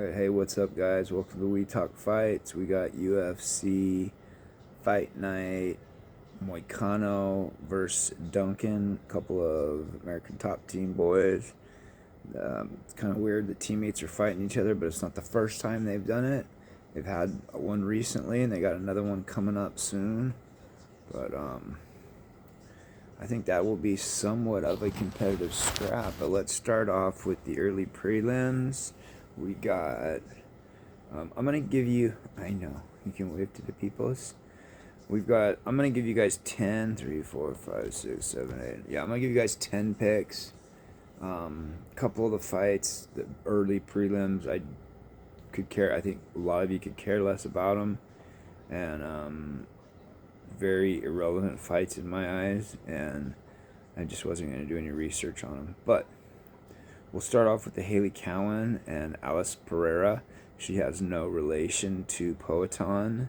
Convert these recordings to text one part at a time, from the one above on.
Alright, hey, what's up, guys? Welcome to We Talk Fights. We got UFC Fight Night, Moicano versus Duncan, a couple of American Top Team boys. It's kind of weird that teammates are fighting each other, but it's not the first time they've done it. They've had one recently, and they got another one coming up soon. But I think that will be somewhat of a competitive scrap. But let's start off with the early prelims. We got, I'm going to give you, I know, you can wave to the peoples. I'm going to give you guys 10, 3, 4, 5, 6, 7, 8. Yeah, I'm going to give you guys 10 picks. A couple of the fights, the early prelims, I think a lot of you could care less about them. And very irrelevant fights in my eyes. And I just wasn't going to do any research on them. But we'll start off with the Haley Cowan and Alice Pereira. She has no relation to Poatan,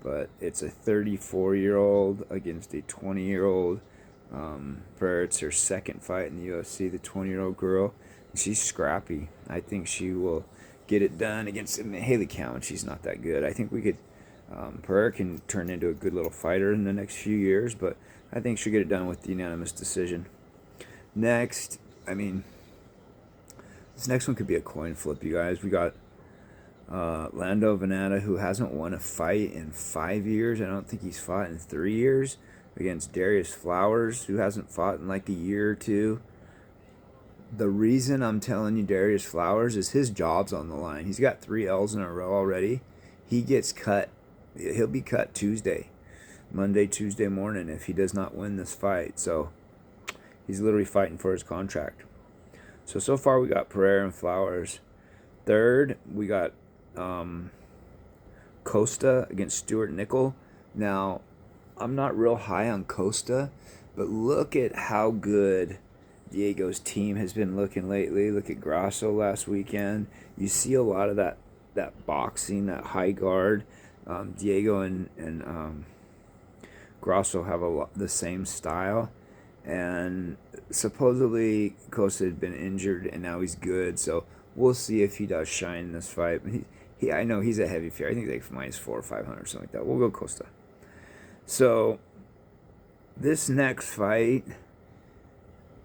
but it's a 34-year-old against a 20-year-old. Pereira, it's her second fight in the UFC, the 20-year-old girl. And she's scrappy. I think she will get it done against Haley Cowan. She's not that good. I think we could. Pereira can turn into a good little fighter in the next few years, but I think she'll get it done with the unanimous decision. Next, this next one could be a coin flip, you guys. We got Lando Venata, who hasn't won a fight in 5 years. I don't think he's fought in 3 years, against Darius Flowers, who hasn't fought in like a year or two. The reason I'm telling you Darius Flowers is his job's on the line. He's got 3 L's in a row already. He gets cut. He'll be cut Monday, Tuesday morning if he does not win this fight. So he's literally fighting for his contract. So far we got Pereira and Flowers. Third, we got Costa against Stuart Nickel. Now, I'm not real high on Costa, but look at how good Diego's team has been looking lately. Look at Grasso last weekend. You see a lot of that boxing, that high guard. Diego and Grasso have the same style. And supposedly Costa had been injured and now he's good, so we'll see if he does shine in this fight. But I know he's a heavy favorite. I think like minus 400 or 500 or something like that. We'll go Costa. So this next fight,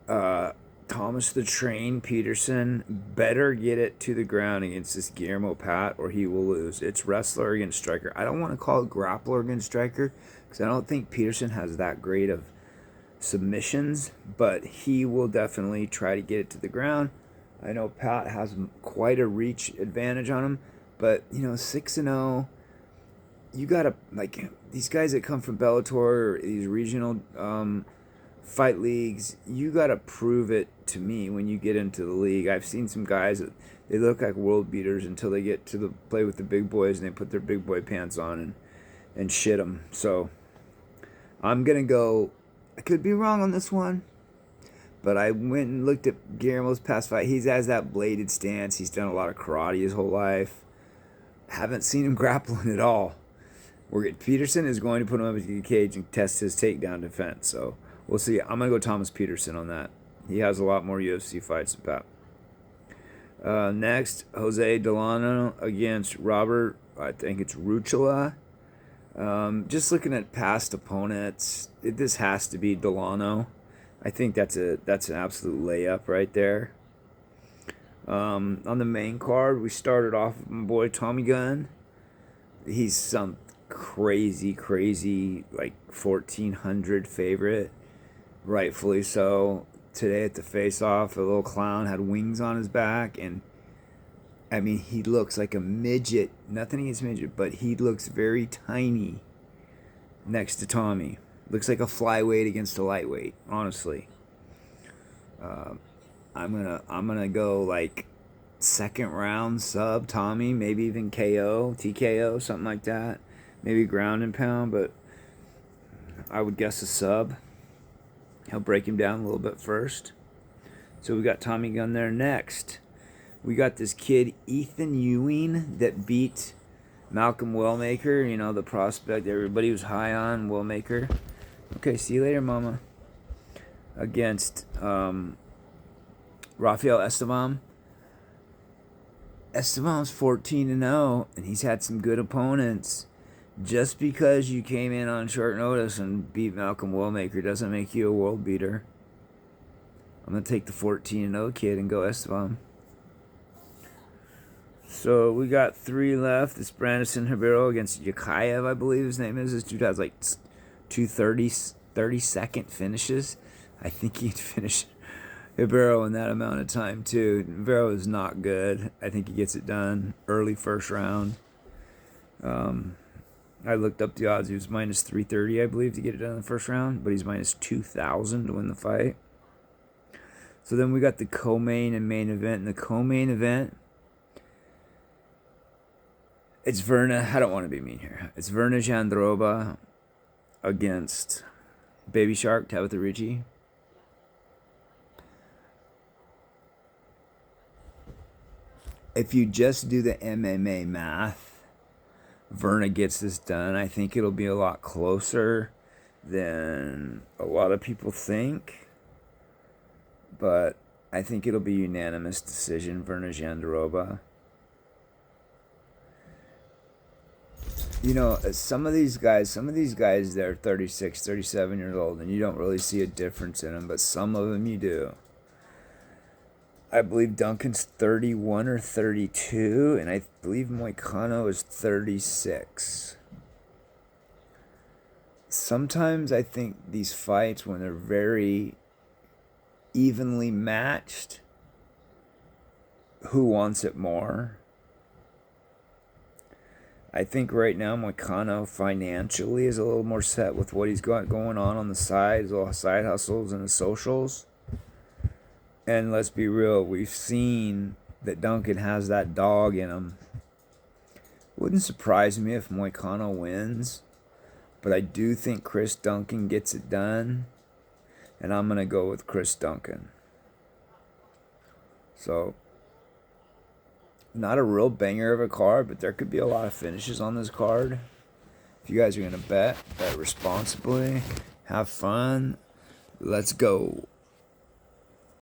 Thomas the Train Peterson better get it to the ground against this Guillermo Pat or he will lose. It's wrestler against striker. I don't want to call it grappler against striker because I don't think Peterson has that great of submissions, but he will definitely try to get it to the ground. I know Pat has quite a reach advantage on him, but 6-0, you gotta, like, these guys that come from Bellator or these regional fight leagues, you gotta prove it to me when you get into the league. I've seen some guys that they look like world beaters until they get to play with the big boys and they put their big boy pants on and shit them. So I'm gonna go. I could be wrong on this one, but I went and looked at Guillermo's past fight. He has that bladed stance. He's done a lot of karate his whole life. Haven't seen him grappling at all. Peterson is going to put him up in the cage and test his takedown defense. So we'll see. I'm going to go Thomas Peterson on that. He has a lot more UFC fights than Pat. Next, Jose Delano against Robert, I think it's Ruchala. Just looking at past opponents, this has to be Delano. I think that's an absolute layup right there. On the main card, we started off with my boy Tommy Gunn. He's some crazy, like 1,400 favorite, rightfully so. Today at the face-off, a little clown had wings on his back, and he looks like a midget. Nothing against midget, but he looks very tiny next to Tommy. Looks like a flyweight against a lightweight, honestly. I'm gonna go like second round sub Tommy, maybe even KO, TKO, something like that. Maybe ground and pound, but I would guess a sub. He'll break him down a little bit first. So we got Tommy Gunn there. Next, we got this kid, Ethan Ewing, that beat Malcolm Wellmaker, the prospect everybody was high on, Wellmaker. Okay, see you later, mama. Against Rafael Estevam. Esteban's 14-0, and he's had some good opponents. Just because you came in on short notice and beat Malcolm Wellmaker doesn't make you a world beater. I'm going to take the 14-0 kid and go Esteban. So we got 3 left. It's Brandon Ribeiro against Yakayev, I believe his name is. This dude has like 30-second finishes. I think he'd finish Ribeiro in that amount of time too. Ribeiro is not good. I think he gets it done early first round. I looked up the odds. He was minus 330, I believe, to get it done in the first round, but he's minus 2,000 to win the fight. So then we got the co-main and main event. In the co-main event, it's Verna. I don't want to be mean here. It's Verna Jandroba against Baby Shark, Tabitha Ricci. If you just do the MMA math, Verna gets this done. I think it'll be a lot closer than a lot of people think. But I think it'll be unanimous decision, Verna Jandroba. You know, some of these guys, they're 36, 37 years old, and you don't really see a difference in them, but some of them you do. I believe Duncan's 31 or 32, and I believe Moicano is 36. Sometimes I think these fights, when they're very evenly matched, who wants it more? I think right now Moicano financially is a little more set with what he's got going on the side, his little side hustles and his socials. And let's be real, we've seen that Duncan has that dog in him. Wouldn't surprise me if Moicano wins, but I do think Chris Duncan gets it done, and I'm going to go with Chris Duncan. So, not a real banger of a card, but there could be a lot of finishes on this card. If you guys are going to bet responsibly, have fun. Let's go.